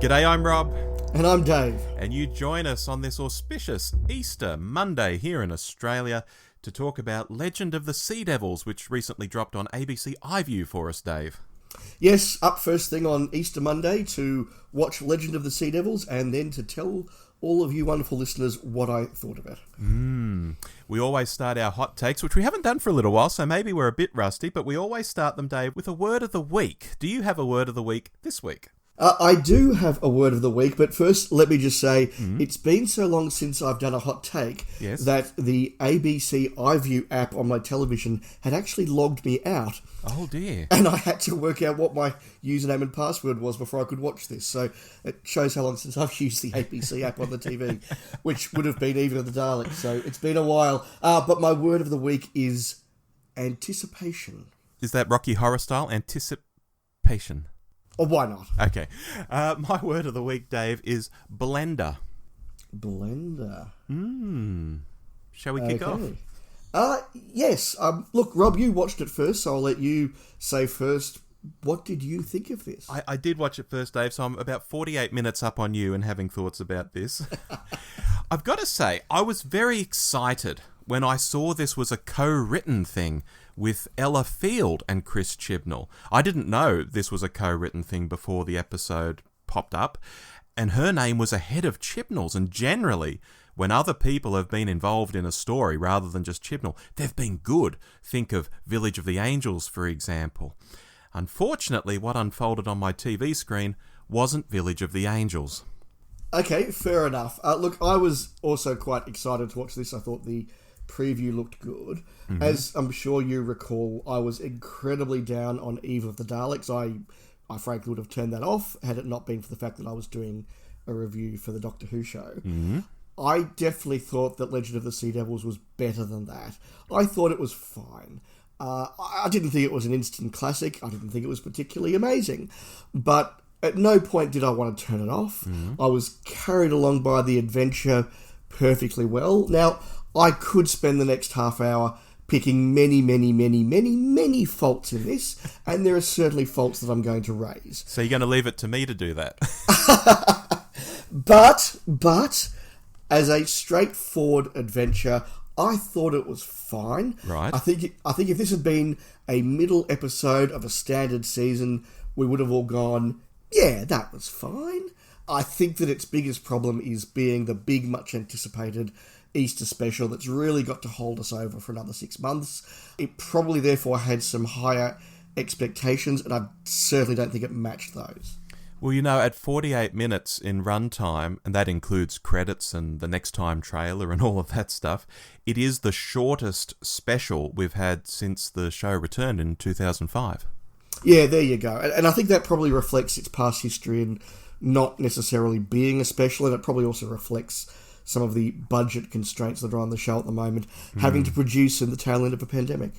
G'day, I'm Rob. And I'm Dave. And you join us on this auspicious Easter Monday here in Australia to talk about Legend of the Sea Devils, which recently dropped on ABC iView for us, Dave. Yes, up first thing on Easter Monday to watch Legend of the Sea Devils and then to tell all of you wonderful listeners what I thought of it. We always start our hot takes, which we haven't done for a little while, so maybe we're a bit rusty, but we always start them, Dave, with a word of the week. Do you have a word of the week this week? I do have a word of the week, but first let me just say it's been so long since I've done a hot take that the ABC iView app on my television had actually logged me out. Oh dear. And I had to work out what my username and password was before I could watch this. So it shows how long since I've used the ABC app on the TV, which would have been Eve of the Daleks. So it's been a while. But my word of the week is anticipation. Is that Rocky Horror style? Anticipation. Or why not? Okay. My word of the week, Dave, is blender. Blender. Shall we kick off? Yes. Look, Rob, you watched it first, so I'll let you say first. What did you think of this? I did watch it first, Dave, so I'm about 48 minutes up on you and having thoughts about this. I've got to say, I was very excited when I saw this was a co-written thing with Ella Field and Chris Chibnall. I didn't know this was a co-written thing before the episode popped up, and her name was ahead of Chibnall's, and generally, when other people have been involved in a story rather than just Chibnall, they've been good. Think of Village of the Angels, for example. Unfortunately, what unfolded on my TV screen wasn't Village of the Angels. Okay, fair enough. Look, I was also quite excited to watch this. I thought the preview looked good. As I'm sure you recall, I was incredibly down on Eve of the Daleks. I frankly would have turned that off had it not been for the fact that I was doing a review for the Doctor Who show. I definitely thought that Legend of the Sea Devils was better than that. I thought it was fine. I didn't think it was an instant classic. I didn't think it was particularly amazing. But at no point did I want to turn it off. I was carried along by the adventure perfectly well. Now, I could spend the next half hour picking many faults in this, and there are certainly faults that I'm going to raise. So you're going to leave it to me to do that? But as a straightforward adventure, I thought it was fine. Right. I think if this had been a middle episode of a standard season, we would have all gone, yeah, that was fine. I think that its biggest problem is being the big, much anticipated Easter special that's really got to hold us over for another 6 months. It probably therefore had some higher expectations, and I certainly don't think it matched those. Well, you know, at 48 minutes in runtime, and that includes credits and the next time trailer and all of that stuff, it is the shortest special we've had since the show returned in 2005. Yeah, there you go. And I think that probably reflects its past history and not necessarily being a special, and it probably also reflects some of the budget constraints that are on the show at the moment, having to produce in the tail end of a pandemic.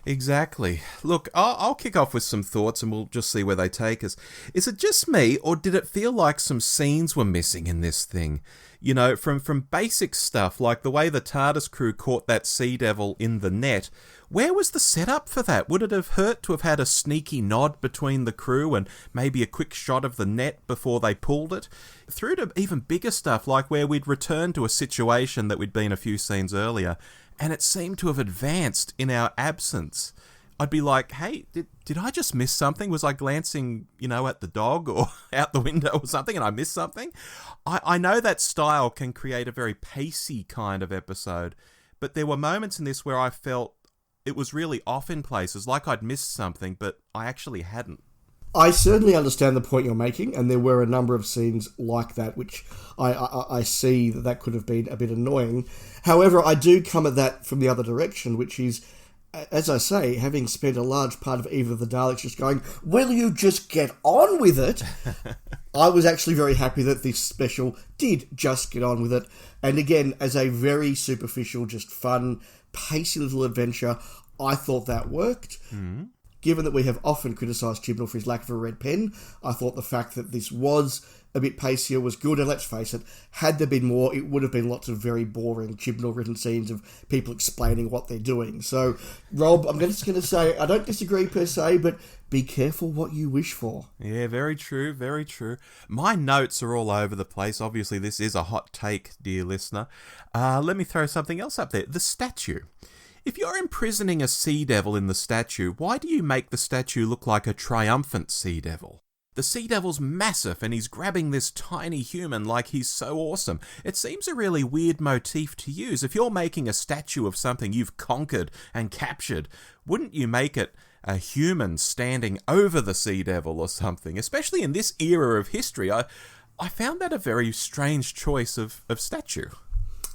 Exactly. Look, I'll kick off with some thoughts and we'll just see where they take us. Is it just me, or did it feel like some scenes were missing in this thing? You know, from basic stuff, like the way the TARDIS crew caught that sea devil in the net. Where was the setup for that? Would it have hurt to have had a sneaky nod between the crew and maybe a quick shot of the net before they pulled it? Through to even bigger stuff, like where we'd returned to a situation that we'd been a few scenes earlier, and it seemed to have advanced in our absence. I'd be like, hey, did I just miss something? Was I glancing, at the dog or out the window or something and I missed something? I know that style can create a very pacey kind of episode, but there were moments in this where I felt it was really off in places, like I'd missed something, but I actually hadn't. I certainly understand the point you're making, and there were a number of scenes like that, which I see that could have been a bit annoying. However, I do come at that from the other direction, which is, as I say, having spent a large part of Eve of the Daleks just going, will you just get on with it? I was actually very happy that this special did just get on with it. And again, as a very superficial, just fun, pacey little adventure, I thought that worked. Given that we have often criticised Chibnall for his lack of a red pen, I thought the fact that this was a bit pacier was good. And let's face it, had there been more, it would have been lots of very boring Chibnall-written scenes of people explaining what they're doing. So, Rob, I'm just going to say, I don't disagree per se, but be careful what you wish for. Yeah, very true, very true. My notes are all over the place. Obviously, this is a hot take, dear listener. Let me throw something else up there. The statue. If you're imprisoning a sea devil in the statue, why do you make the statue look like a triumphant sea devil? The sea devil's massive and he's grabbing this tiny human like he's so awesome. It seems a really weird motif to use. If you're making a statue of something you've conquered and captured, wouldn't you make it a human standing over the sea devil or something? Especially in this era of history, I found that a very strange choice of statue.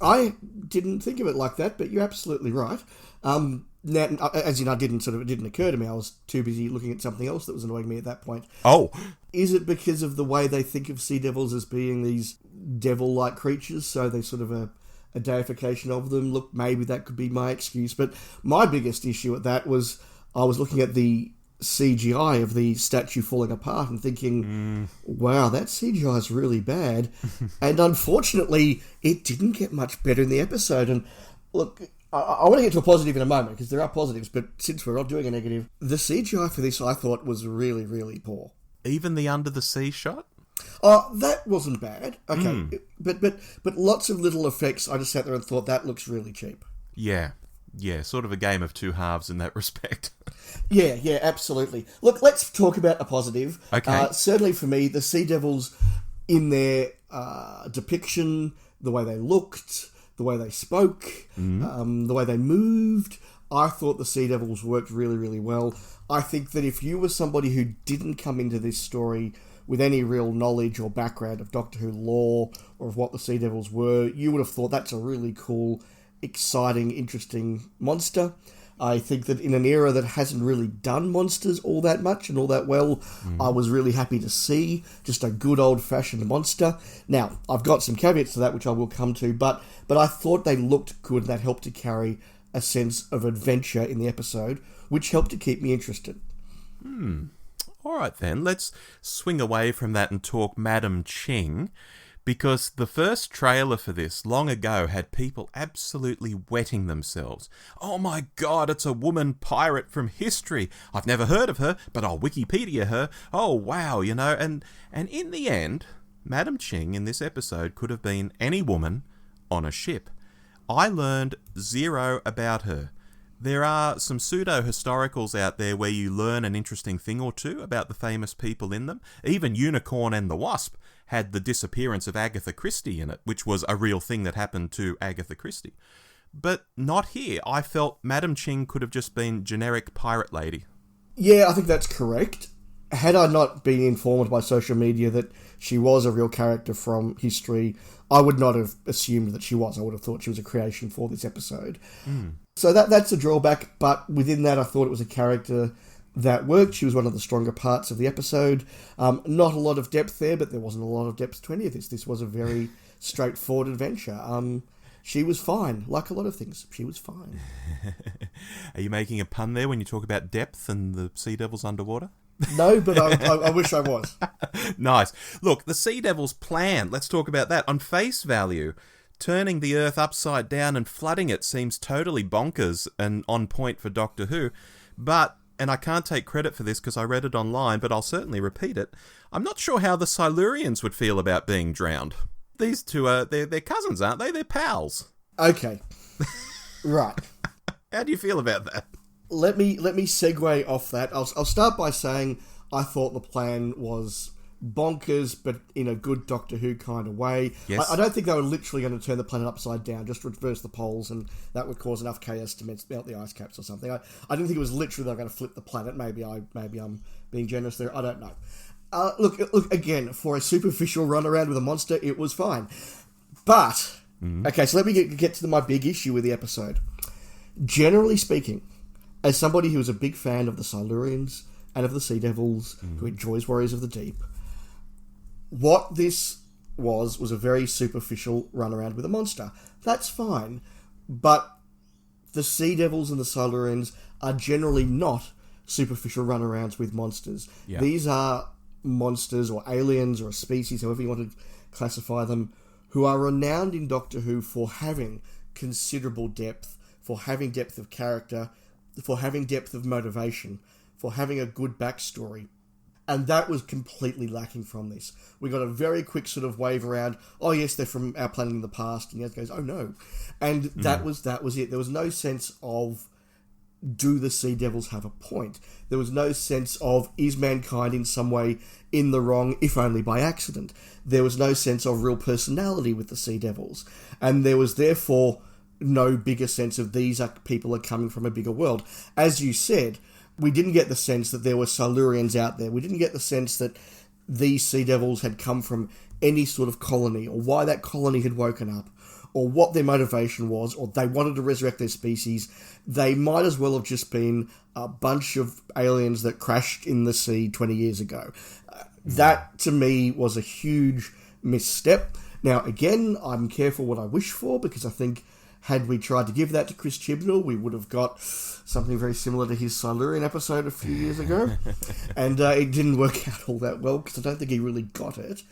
I didn't think of it like that, but you're absolutely right. Now, as you know, it didn't occur to me. I was too busy looking at something else that was annoying me at that point. Oh. Is it because of the way they think of sea devils as being these devil-like creatures, so they're sort of a deification of them? Look, maybe that could be my excuse, but my biggest issue at that was I was looking at the CGI of the statue falling apart and thinking, wow, that CGI is really bad. And unfortunately, it didn't get much better in the episode. And look, I want to get to a positive in a moment, because there are positives, but since we're not doing a negative, the CGI for this I thought was really, really poor. Even the under the sea shot? Oh, that wasn't bad. Okay, but lots of little effects. I just sat there and thought, that looks really cheap. Yeah, sort of a game of two halves in that respect. Yeah, absolutely. Look, let's talk about a positive. Okay. Certainly for me, the Sea Devils in their depiction, the way they looked, the way they spoke, the way they moved, I thought the Sea Devils worked really, really well. I think that if you were somebody who didn't come into this story with any real knowledge or background of Doctor Who lore or of what the Sea Devils were, you would have thought that's a really cool, exciting, interesting monster. I think that in an era that hasn't really done monsters all that much and all that well, I was really happy to see just a good old-fashioned monster. Now, I've got some caveats to that, which I will come to, but I thought they looked good, and that helped to carry a sense of adventure in the episode, which helped to keep me interested. All right, then. Let's swing away from that and talk Madam Ching, because the first trailer for this, long ago, had people absolutely wetting themselves. Oh my god, it's a woman pirate from history. I've never heard of her, but I'll Wikipedia her. Oh wow, and in the end, Madam Ching in this episode could have been any woman on a ship. I learned zero about her. There are some pseudo-historicals out there where you learn an interesting thing or two about the famous people in them. Even Unicorn and the Wasp had the disappearance of Agatha Christie in it, which was a real thing that happened to Agatha Christie. But not here. I felt Madam Ching could have just been generic pirate lady. Yeah, I think that's correct. Had I not been informed by social media that she was a real character from history, I would not have assumed that she was. I would have thought she was a creation for this episode. So that's a drawback, but within that I thought it was a character that worked. She was one of the stronger parts of the episode. Not a lot of depth there, but there wasn't a lot of depth to any of this. This was a very straightforward adventure. She was fine, like a lot of things. She was fine. Are you making a pun there when you talk about depth and the Sea Devils underwater? No, but I wish I was. Nice. Look, the Sea Devils' plan, let's talk about that. On face value, turning the Earth upside down and flooding it seems totally bonkers and on point for Doctor Who. But, and I can't take credit for this because I read it online, but I'll certainly repeat it, I'm not sure how the Silurians would feel about being drowned. These two are, they're cousins, aren't they? They're pals. Okay. Right. How do you feel about that? Let me segue off that. I'll start by saying I thought the plan was bonkers, but in a good Doctor Who kind of way. Yes. I don't think they were literally going to turn the planet upside down, just reverse the poles, and that would cause enough chaos to melt the ice caps or something. I didn't think it was literally they were going to flip the planet. Maybe I'm being generous there. I don't know. Look again, for a superficial run around with a monster, it was fine. But okay, so let me get to my big issue with the episode. Generally speaking, as somebody who is a big fan of the Silurians and of the Sea Devils, who enjoys Warriors of the Deep, what this was a very superficial run around with a monster. That's fine, but the Sea Devils and the Silurians are generally not superficial run arounds with monsters. Yeah. These are monsters or aliens or a species, however you want to classify them, who are renowned in Doctor Who for having considerable depth, for having depth of character, for having depth of motivation, for having a good backstory. And that was completely lacking from this. We got a very quick sort of wave around, oh yes, they're from our planet in the past, and Yaz goes, oh no. And that was it. There was no sense of, do the Sea Devils have a point? There was no sense of, is mankind in some way in the wrong, if only by accident? There was no sense of real personality with the Sea Devils. And there was therefore no bigger sense of these people are coming from a bigger world. As you said, we didn't get the sense that there were Silurians out there. We didn't get the sense that these Sea Devils had come from any sort of colony, or why that colony had woken up, or what their motivation was, or they wanted to resurrect their species. They might as well have just been a bunch of aliens that crashed in the sea 20 years ago. That, to me, was a huge misstep. Now, again, I'm careful what I wish for, because I think had we tried to give that to Chris Chibnall, we would have got something very similar to his Silurian episode a few years ago. And it didn't work out all that well, because I don't think he really got it.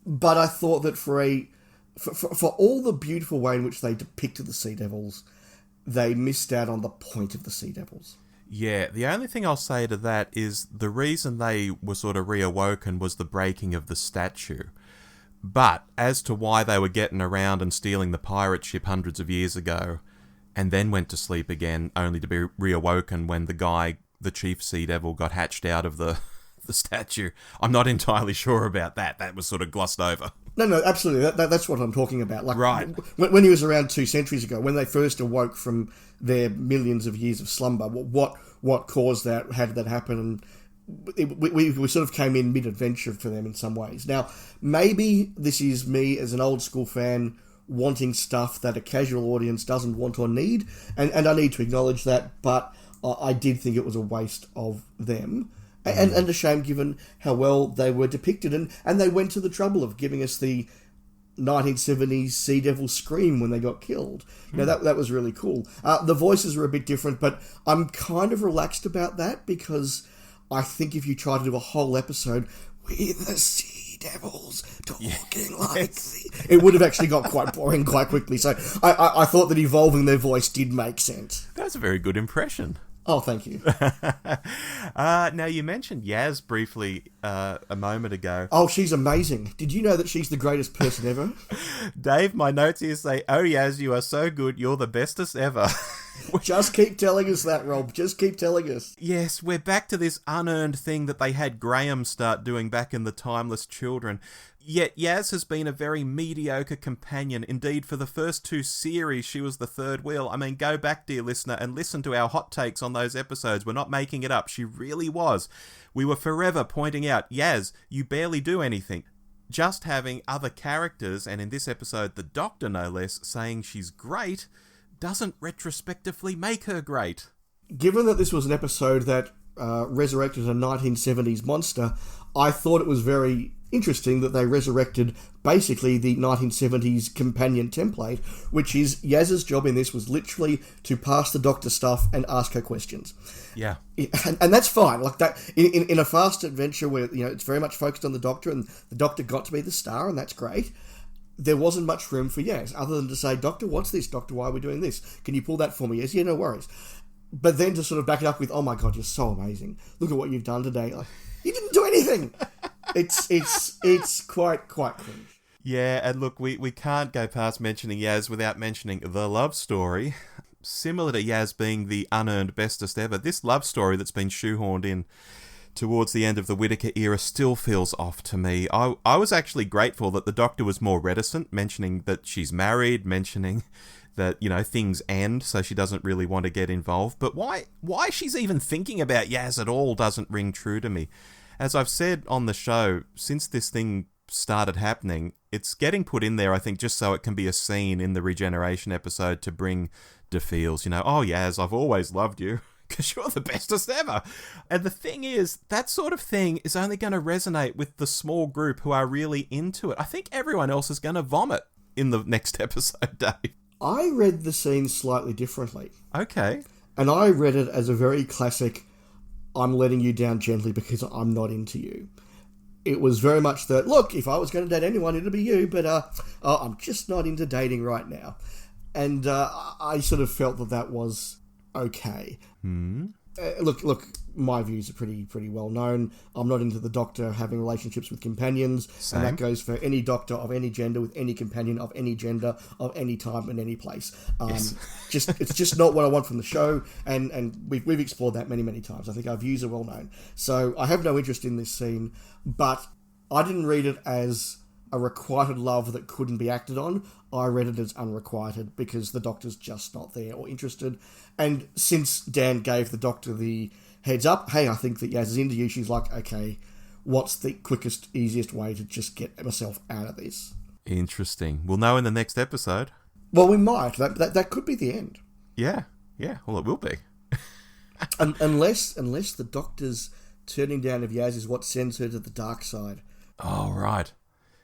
But I thought that for all the beautiful way in which they depicted the Sea Devils, they missed out on the point of the Sea Devils. Yeah, the only thing I'll say to that is the reason they were sort of reawoken was the breaking of the statue. But as to why they were getting around and stealing the pirate ship hundreds of years ago, and then went to sleep again, only to be reawoken when the chief Sea Devil, got hatched out of the statue, I'm not entirely sure about that. That was sort of glossed over. No, absolutely. That's what I'm talking about. Like, right. When he was around 2 centuries ago, when they first awoke from their millions of years of slumber, what caused that? How did that happen? And we sort of came in mid-adventure for them in some ways. Now, maybe this is me as an old school fan wanting stuff that a casual audience doesn't want or need, and I need to acknowledge that, but I did think it was a waste of them. And a shame given how well they were depicted. And they went to the trouble of giving us the 1970s Sea Devil scream when they got killed. You know, that was really cool. The voices were a bit different, but I'm kind of relaxed about that, because I think if you try to do a whole episode with the Sea Devils talking like it would have actually got quite boring quite quickly. So I thought that evolving their voice did make sense. That's a very good impression. Oh, thank you. Now, you mentioned Yaz briefly a moment ago. Oh, she's amazing. Did you know that she's the greatest person ever? Dave, my notes here say, oh, Yaz, you are so good. You're the bestest ever. Just keep telling us that, Rob. Just keep telling us. Yes, we're back to this unearned thing that they had Graham start doing back in the Timeless Children. Yet Yaz has been a very mediocre companion. Indeed, for the first 2 series, she was the third wheel. I mean, go back, dear listener, and listen to our hot takes on those episodes. We're not making it up. She really was. We were forever pointing out, Yaz, you barely do anything. Just having other characters, and in this episode, the Doctor no less, saying she's great, doesn't retrospectively make her great. Given that this was an episode that resurrected a 1970s monster, I thought it was very interesting that they resurrected basically the 1970s companion template, which is Yaz's job in this was literally to pass the Doctor stuff and ask her questions. Yeah. And that's fine. Like that in a fast adventure where, you know, it's very much focused on the Doctor and the Doctor got to be the star, and that's great. There wasn't much room for Yaz other than to say, Doctor, what's this? Doctor, why are we doing this? Can you pull that for me? Yes, yeah, no worries. But then to sort of back it up with, oh my God, you're so amazing. Look at what you've done today. Like, you didn't do anything. It's quite cringe. Yeah, and look, we can't go past mentioning Yaz without mentioning the love story. Similar to Yaz being the unearned bestest ever, this love story that's been shoehorned in towards the end of the Whittaker era still feels off to me. I was actually grateful that the Doctor was more reticent, mentioning that she's married, mentioning that, you know, things end, so she doesn't really want to get involved. But why she's even thinking about Yaz at all doesn't ring true to me. As I've said on the show, since this thing started happening, it's getting put in there, I think, just so it can be a scene in the regeneration episode to bring the feels, you know, oh Yaz, I've always loved you, because you're the bestest ever. And the thing is, that sort of thing is only going to resonate with the small group who are really into it. I think everyone else is going to vomit in the next episode, Dave. I read the scene slightly differently. Okay. And I read it as a very classic, I'm letting you down gently because I'm not into you. it was very much that, look, if I was going to date anyone, it'd be you, but I'm just not into dating right now. And I sort of felt that was okay. Look, my views are pretty well known. I'm not into the Doctor having relationships with companions. Same. And that goes for any Doctor of any gender with any companion of any gender of any time and any place. Yes. It's just not what I want from the show, and we've explored that many times. I think our views are well known. So I have no interest in this scene, but I didn't read it as a requited love that couldn't be acted on. I read it as unrequited because the Doctor's just not there or interested. And since Dan gave the Doctor the heads up, hey, I think that Yaz is into you, she's like, okay, what's the quickest, easiest way to just get myself out of this? Interesting. We'll know in the next episode. Well, we might. That could be the end. Yeah. Well, it will be. unless the Doctor's turning down of Yaz is what sends her to the dark side. Oh, right.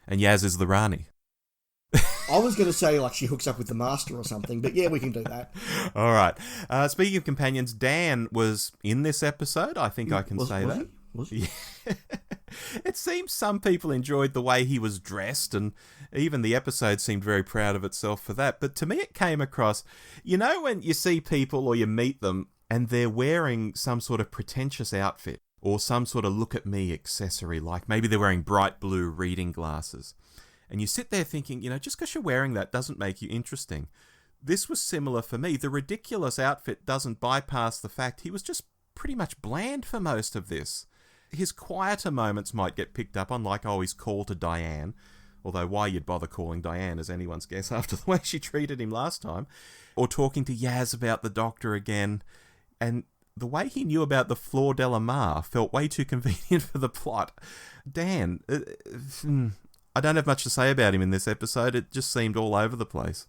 And Yaz is the Rani. I was going to say, like, she hooks up with the Master or something, but yeah, we can do that. All right. Speaking of companions, Dan was in this episode. I think I can say that. Was he? Yeah. It seems some people enjoyed the way he was dressed, and even the episode seemed very proud of itself for that. But to me, it came across, you know, when you see people or you meet them and they're wearing some sort of pretentious outfit or some sort of look-at-me accessory, like maybe they're wearing bright blue reading glasses. And you sit there thinking, you know, just because you're wearing that doesn't make you interesting. This was similar for me. The ridiculous outfit doesn't bypass the fact he was just pretty much bland for most of this. His quieter moments might get picked up on, like, oh, his call to Diane. Although why you'd bother calling Diane is anyone's guess after the way she treated him last time. Or talking to Yaz about the Doctor again. And the way he knew about the Fleur de la Mar felt way too convenient for the plot. Dan, I don't have much to say about him in this episode. It just seemed all over the place.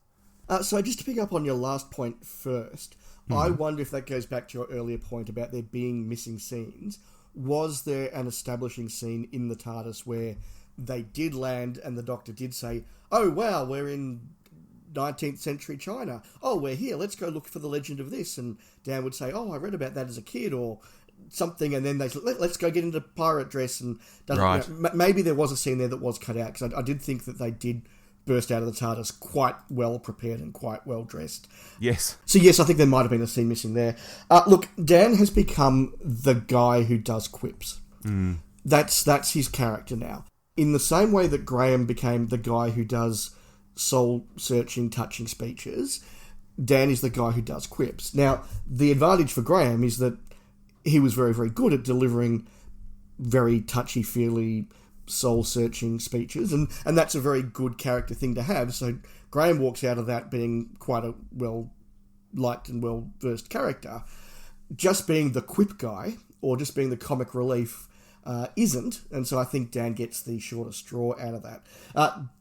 So just to pick up on your last point first, I wonder if that goes back to your earlier point about there being missing scenes. Was there an establishing scene in the TARDIS where they did land and the Doctor did say, oh, wow, we're in 19th century China. Oh, we're here. Let's go look for the legend of this. And Dan would say, oh, I read about that as a kid or something. And then they said, let's go get into pirate dress. And right. You know, maybe there was a scene there that was cut out because I did think that they did burst out of the TARDIS quite well prepared and quite well dressed. Yes. So yes, I think there might have been a scene missing there. Look, Dan has become the guy who does quips. That's his character now. In the same way that Graham became the guy who does soul-searching, touching speeches, Dan is the guy who does quips. Now, the advantage for Graham is that he was very, very good at delivering very touchy-feely, soul-searching speeches, and that's a very good character thing to have. So Graham walks out of that being quite a well-liked and well-versed character. Just being the quip guy, or just being the comic relief, isn't, and so I think Dan gets the shorter straw out of that.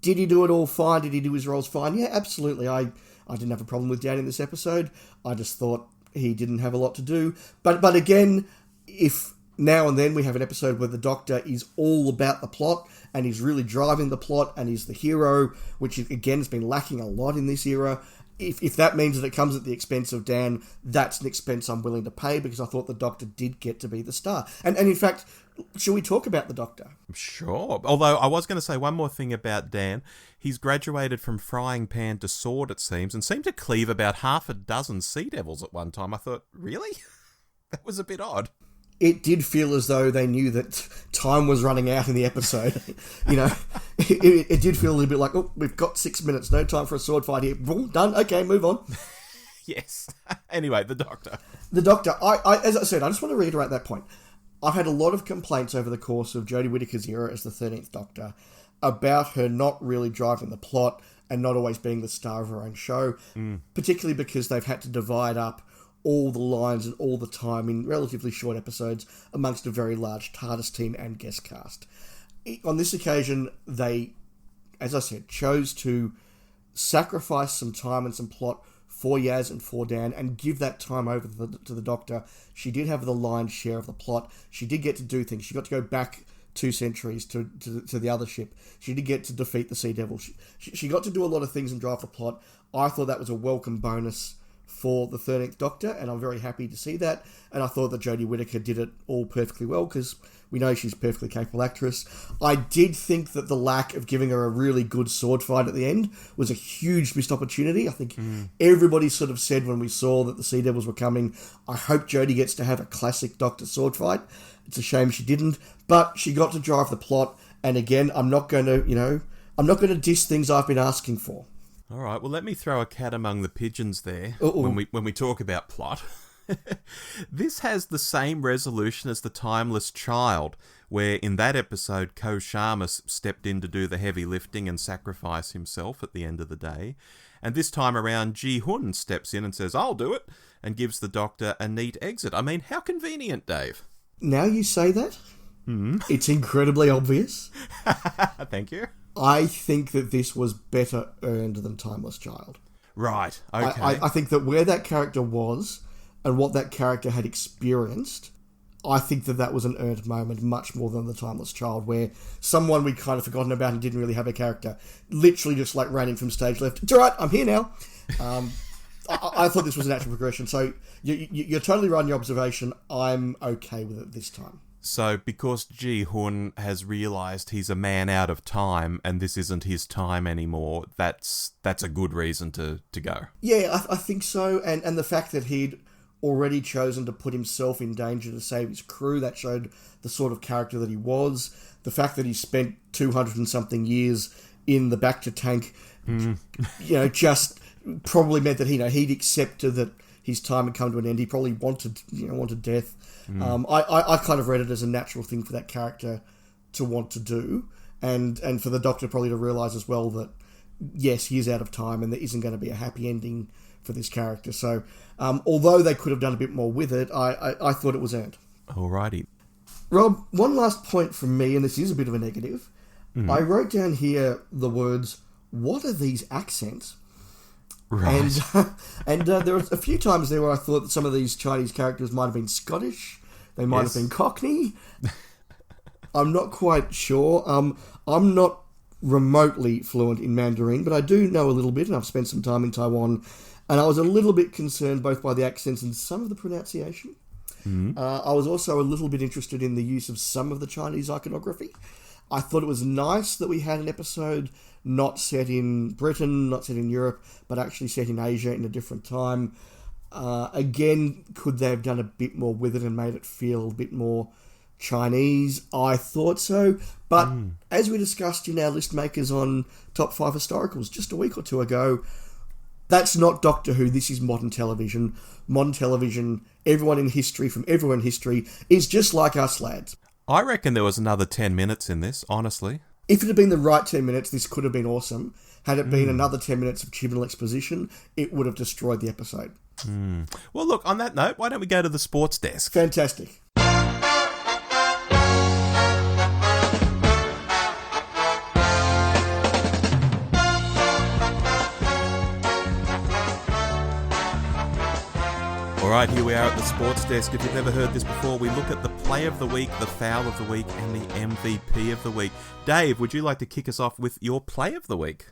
Did he do it all fine? Did he do his roles fine? Yeah, absolutely. I didn't have a problem with Dan in this episode. I just thought he didn't have a lot to do. But again, if now and then we have an episode where the Doctor is all about the plot and he's really driving the plot and he's the hero, which again has been lacking a lot in this era. If that means that it comes at the expense of Dan, that's an expense I'm willing to pay because I thought the Doctor did get to be the star. And in fact, shall we talk about the Doctor? Sure. Although I was going to say one more thing about Dan. He's graduated from frying pan to sword, it seems, and seemed to cleave about half a dozen Sea Devils at one time. I thought, really? That was a bit odd. It did feel as though they knew that time was running out in the episode. You know, it did feel a little bit like, oh, we've got 6 minutes, no time for a sword fight here. Boom, done, okay, move on. Yes. Anyway, the Doctor. The Doctor, I as I said, I just want to reiterate that point. I've had a lot of complaints over the course of Jodie Whittaker's era as the 13th Doctor about her not really driving the plot and not always being the star of her own show, particularly because they've had to divide up all the lines and all the time in relatively short episodes amongst a very large TARDIS team and guest cast. On this occasion, they, as I said, chose to sacrifice some time and some plot for Yaz and for Dan and give that time over to the Doctor. She did have the lion's share of the plot. She did get to do things. She got to go back 2 centuries to the other ship. She did get to defeat the Sea Devil. She got to do a lot of things and drive the plot. I thought that was a welcome bonus for the 13th Doctor, and I'm very happy to see that. And I thought that Jodie Whittaker did it all perfectly well, because we know she's a perfectly capable actress. I did think that the lack of giving her a really good sword fight at the end was a huge missed opportunity. I think everybody sort of said when we saw that the Sea Devils were coming, I hope Jodie gets to have a classic Doctor sword fight. It's a shame she didn't, but she got to drive the plot. And again, I'm not going to diss things I've been asking for. All right, well, let me throw a cat among the pigeons there when we talk about plot. This has the same resolution as The Timeless Child, where in that episode, Ko Sharma stepped in to do the heavy lifting and sacrifice himself at the end of the day. And this time around, Ji Hun steps in and says, I'll do it, and gives the Doctor a neat exit. I mean, how convenient, Dave. Now you say that, it's incredibly obvious. Thank you. I think that this was better earned than Timeless Child. Right, okay. I think that where that character was and what that character had experienced, I think that was an earned moment much more than The Timeless Child, where someone we'd kind of forgotten about and didn't really have a character literally just like ran in from stage left. It's all right, I'm here now. I thought this was a natural progression. So you're totally right in your observation. I'm okay with it this time. So because Ji Hun has realised he's a man out of time and this isn't his time anymore, that's a good reason to go. Yeah, I think so. And the fact that he'd already chosen to put himself in danger to save his crew, that showed the sort of character that he was. The fact that he spent 200 and something years in the Bacta tank, just probably meant that he'd accepted that his time had come to an end. He probably wanted death. I kind of read it as a natural thing for that character to want to do, and for the Doctor probably to realise as well that yes, he is out of time and there isn't going to be a happy ending for this character. So although they could have done a bit more with it, I thought it was earned. Alrighty. Rob, one last point from me, and this is a bit of a negative. I wrote down here the words, what are these accents? Right. And there were a few times there where I thought that some of these Chinese characters might have been Scottish. They might have been Cockney. I'm not quite sure. I'm not remotely fluent in Mandarin, but I do know a little bit, and I've spent some time in Taiwan. And I was a little bit concerned both by the accents and some of the pronunciation. I was also a little bit interested in the use of some of the Chinese iconography. I thought it was nice that we had an episode not set in Britain, not set in Europe, but actually set in Asia in a different time. Again, could they have done a bit more with it and made it feel a bit more Chinese? I thought so. But as we discussed in our list makers on Top 5 Historicals just a week or two ago, that's not Doctor Who, this is modern television. Modern television, everyone in history, from everyone in history, is just like us lads. I reckon there was another 10 minutes in this, honestly. If it had been the right 10 minutes, this could have been awesome. Had it been another 10 minutes of Chibnall exposition, it would have destroyed the episode. Well, look, on that note, why don't we go to the sports desk? Fantastic. Alright, here we are at the sports desk. If you've never heard this before, we look at the play of the week, the foul of the week, and the MVP of the week. Dave, would you like to kick us off with your play of the week?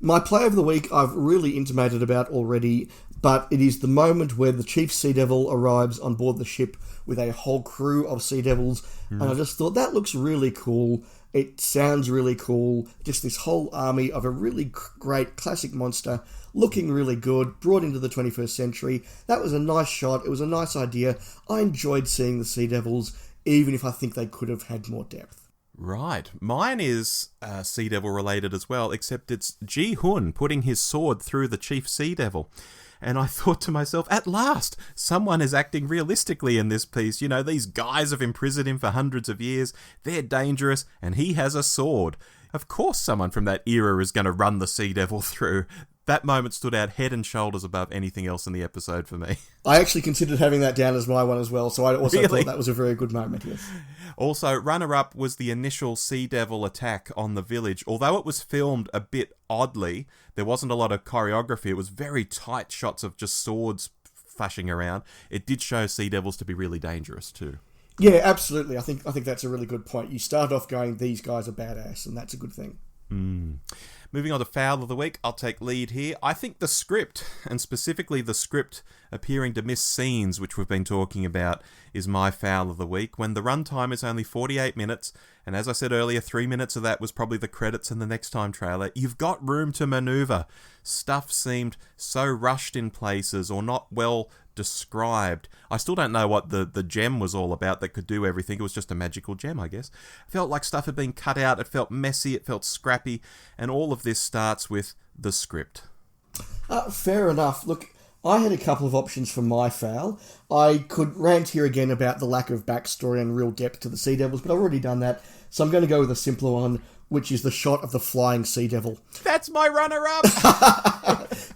My play of the week I've really intimated about already, but it is the moment where the Chief Sea Devil arrives on board the ship with a whole crew of Sea Devils, and I just thought that looks really cool. It sounds really cool. Just this whole army of a really great classic monster looking really good, brought into the 21st century. That was a nice shot. It was a nice idea. I enjoyed seeing the Sea Devils, even if I think they could have had more depth. Right. Mine is Sea Devil related as well, except it's Ji Hun putting his sword through the Chief Sea Devil. And I thought to myself, at last, someone is acting realistically in this piece. You know, these guys have imprisoned him for hundreds of years. They're dangerous, and he has a sword. Of course someone from that era is going to run the Sea Devil through. That moment stood out head and shoulders above anything else in the episode for me. I actually considered having that down as my one as well, so I also thought that was a very good moment, yes. Also, runner-up was the initial Sea Devil attack on the village. Although it was filmed a bit oddly, there wasn't a lot of choreography. It was very tight shots of just swords flashing around. It did show Sea Devils to be really dangerous too. Yeah, absolutely. I think that's a really good point. You start off going, these guys are badass, and that's a good thing. Moving on to Foul of the Week, I'll take lead here. I think the script, and specifically the script appearing to miss scenes, which we've been talking about, is my Foul of the Week, when the runtime is only 48 minutes, and as I said earlier, 3 minutes of that was probably the credits in the Next Time trailer. You've got room to manoeuvre. Stuff seemed so rushed in places, or not well described. I still don't know what the gem was all about that could do everything. It was just a magical gem, I guess. It felt like stuff had been cut out. It felt messy. It felt scrappy. And all of this starts with the script. Fair enough. Look, I had a couple of options for my foul. I could rant here again about the lack of backstory and real depth to the Sea Devils, but I've already done that. So I'm going to go with a simpler one, which is the shot of the flying Sea Devil. That's my runner-up!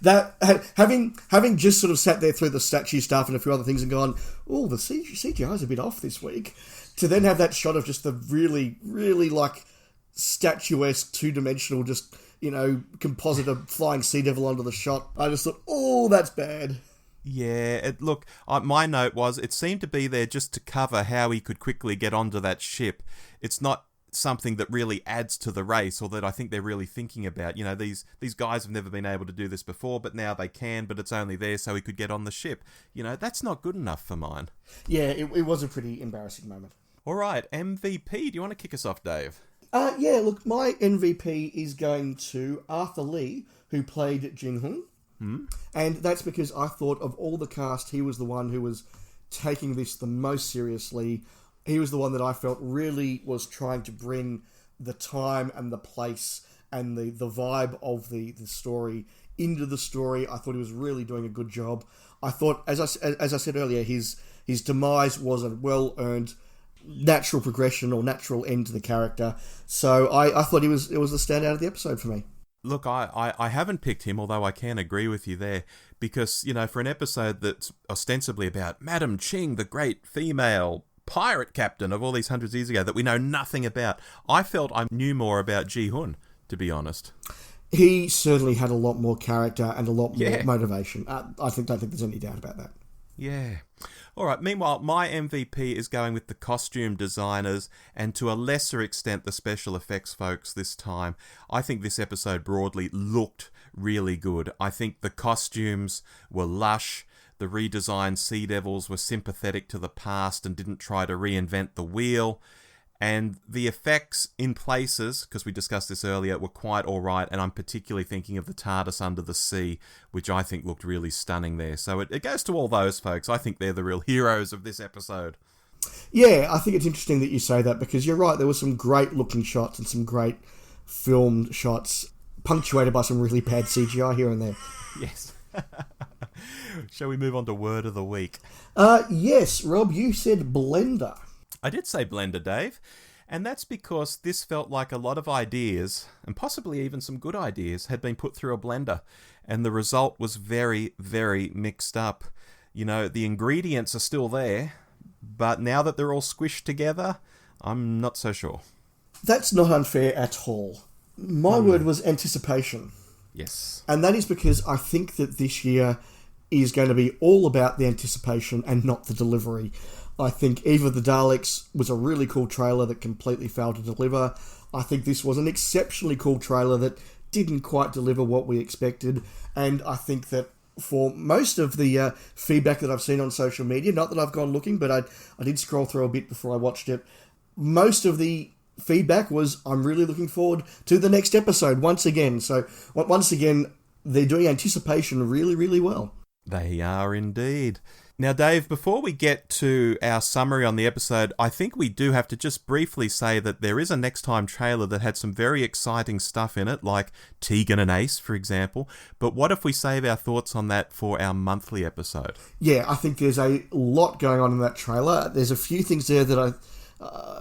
That having just sort of sat there through the statue stuff and a few other things and gone, oh, the CGI's a bit off this week, to then have that shot of just the really, really like statuesque, two-dimensional, just, you know, composite of flying Sea Devil onto the shot. I just thought, oh, that's bad. Yeah, look, my note was it seemed to be there just to cover how he could quickly get onto that ship. It's not something that really adds to the race, or that I think they're really thinking about. You know, these guys have never been able to do this before, but now they can, but it's only there so he could get on the ship. You know, that's not good enough for mine. Yeah, it was a pretty embarrassing moment. All right, MVP, do you want to kick us off, Dave? Yeah, look, my MVP is going to Arthur Lee, who played Jin Hun. And that's because I thought of all the cast, he was the one who was taking this the most seriously. He was the one that I felt really was trying to bring the time and the place and the vibe of the story into the story. I thought he was really doing a good job. I thought, as I said earlier, his demise was a well-earned natural progression or natural end to the character. So I thought it was the standout of the episode for me. Look, I haven't picked him, although I can agree with you there, because, you know, for an episode that's ostensibly about Madam Ching, the great female pirate captain of all these hundreds of years ago that we know nothing about, I felt I knew more about Ji Hun, to be honest. He certainly had a lot more character and a lot more motivation. I don't think there's any doubt about that. Yeah. All right, meanwhile, my MVP is going with the costume designers and to a lesser extent the special effects folks this time. I think this episode broadly looked really good. I think the costumes were lush. The redesigned Sea Devils were sympathetic to the past and didn't try to reinvent the wheel. And the effects in places, because we discussed this earlier, were quite alright, and I'm particularly thinking of the TARDIS under the sea, which I think looked really stunning there. So it goes to all those folks. I think they're the real heroes of this episode. Yeah, I think it's interesting that you say that, because you're right, there were some great looking shots and some great filmed shots, punctuated by some really bad CGI here and there. Yes. Shall we move on to Word of the Week? Yes, Rob, you said blender. I did say blender, Dave, and that's because this felt like a lot of ideas, and possibly even some good ideas, had been put through a blender, and the result was very, very mixed up. You know, the ingredients are still there, but now that they're all squished together, I'm not so sure. That's not unfair at all. My word was anticipation. Yes. And that is because I think that this year is going to be all about the anticipation and not the delivery. I think Eve of the Daleks was a really cool trailer that completely failed to deliver. I think this was an exceptionally cool trailer that didn't quite deliver what we expected. And I think that for most of the feedback that I've seen on social media, not that I've gone looking, but I did scroll through a bit before I watched it, most of the feedback was, I'm really looking forward to the next episode once again. So once again, they're doing anticipation really, really well. They are indeed. Now, Dave, before we get to our summary on the episode, I think we do have to just briefly say that there is a Next Time trailer that had some very exciting stuff in it, like Tegan and Ace, for example. But what if we save our thoughts on that for our monthly episode? Yeah, I think there's a lot going on in that trailer. There's a few things there that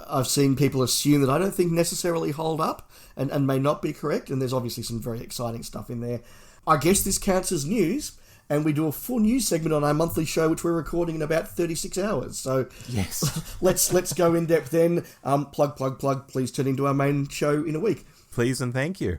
I've seen people assume that I don't think necessarily hold up and may not be correct, and there's obviously some very exciting stuff in there. I guess this counts as news, and we do a full news segment on our monthly show, which we're recording in about 36 hours. So yes, let's go in depth then. Plug. Please tune into our main show in a week. Please and thank you.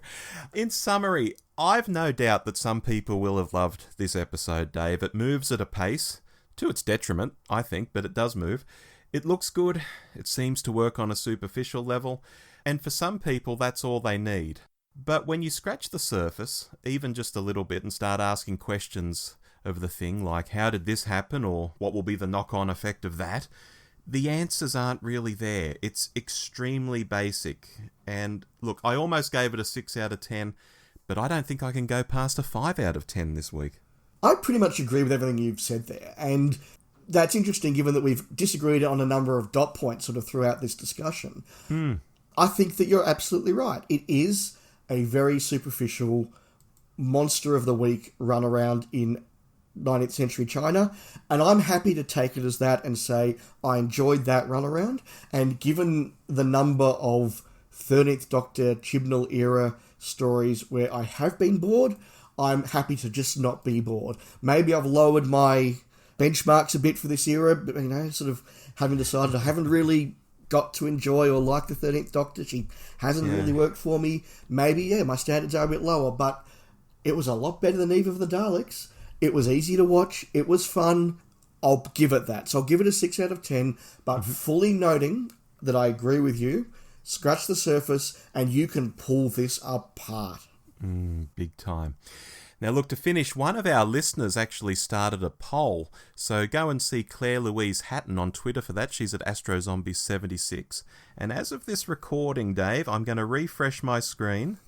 In summary, I've no doubt that some people will have loved this episode, Dave. It moves at a pace, to its detriment, I think, but it does move. It looks good. It seems to work on a superficial level. And for some people, that's all they need. But when you scratch the surface, even just a little bit, and start asking questions of the thing, like how did this happen, or what will be the knock-on effect of that, the answers aren't really there. It's extremely basic. And look, I almost gave it a 6 out of 10, but I don't think I can go past a 5 out of 10 this week. I pretty much agree with everything you've said there. And that's interesting given that we've disagreed on a number of dot points sort of throughout this discussion. I think that you're absolutely right. It is a very superficial monster of the week run around in 19th century China, and I'm happy to take it as that and say I enjoyed that run around. And given the number of 13th Doctor Chibnall era stories where I have been bored, I'm happy to just not be bored. Maybe I've lowered my benchmarks a bit for this era, but sort of having decided I haven't really got to enjoy or like the 13th Doctor. She hasn't really worked for me. Maybe, my standards are a bit lower, but it was a lot better than Eve of the Daleks. It was easy to watch. It was fun. I'll give it that. So I'll give it a 6 out of 10, but fully noting that I agree with you. Scratch the surface and you can pull this apart. Big time. Now look, to finish, one of our listeners actually started a poll, so go and see Claire Louise Hatton on Twitter for that. She's at AstroZombie76. And as of this recording, Dave, I'm going to refresh my screen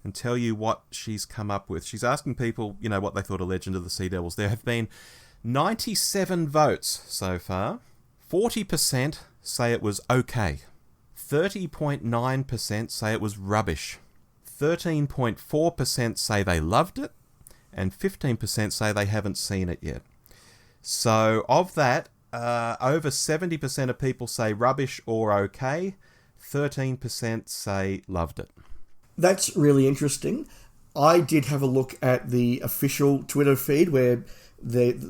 and tell you what she's come up with. She's asking people, what they thought of Legend of the Sea Devils. There have been 97 votes so far. 40% say it was okay. 30.9% say it was rubbish. 13.4% say they loved it. And 15% say they haven't seen it yet. So of that, over 70% of people say rubbish or okay. 13% say loved it. That's really interesting. I did have a look at the official Twitter feed where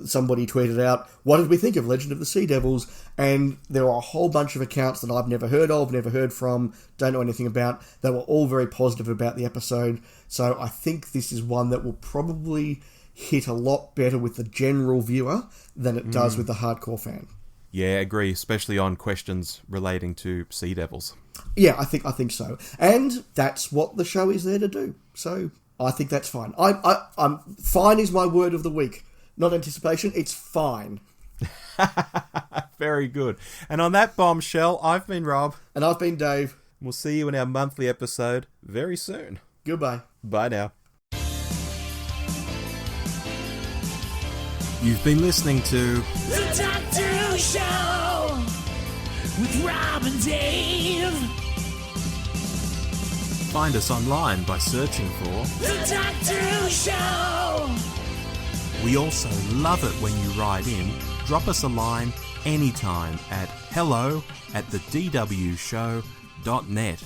somebody tweeted out, what did we think of Legend of the Sea Devils? And there were a whole bunch of accounts that I've never heard of, never heard from, don't know anything about. They were all very positive about the episode. So I think this is one that will probably hit a lot better with the general viewer than it does with the hardcore fan. Yeah, agree, especially on questions relating to Sea Devils. Yeah, I think so. And that's what the show is there to do. So I think that's fine. I'm fine is my word of the week. Not anticipation, it's fine. Very good. And on that bombshell, I've been Rob. And I've been Dave. We'll see you in our monthly episode very soon. Goodbye. Bye now. You've been listening to The Doctor Who Show with Rob and Dave. Find us online by searching for The Doctor Who Show. We also love it when you write in. Drop us a line anytime at hello@thedwshow.net.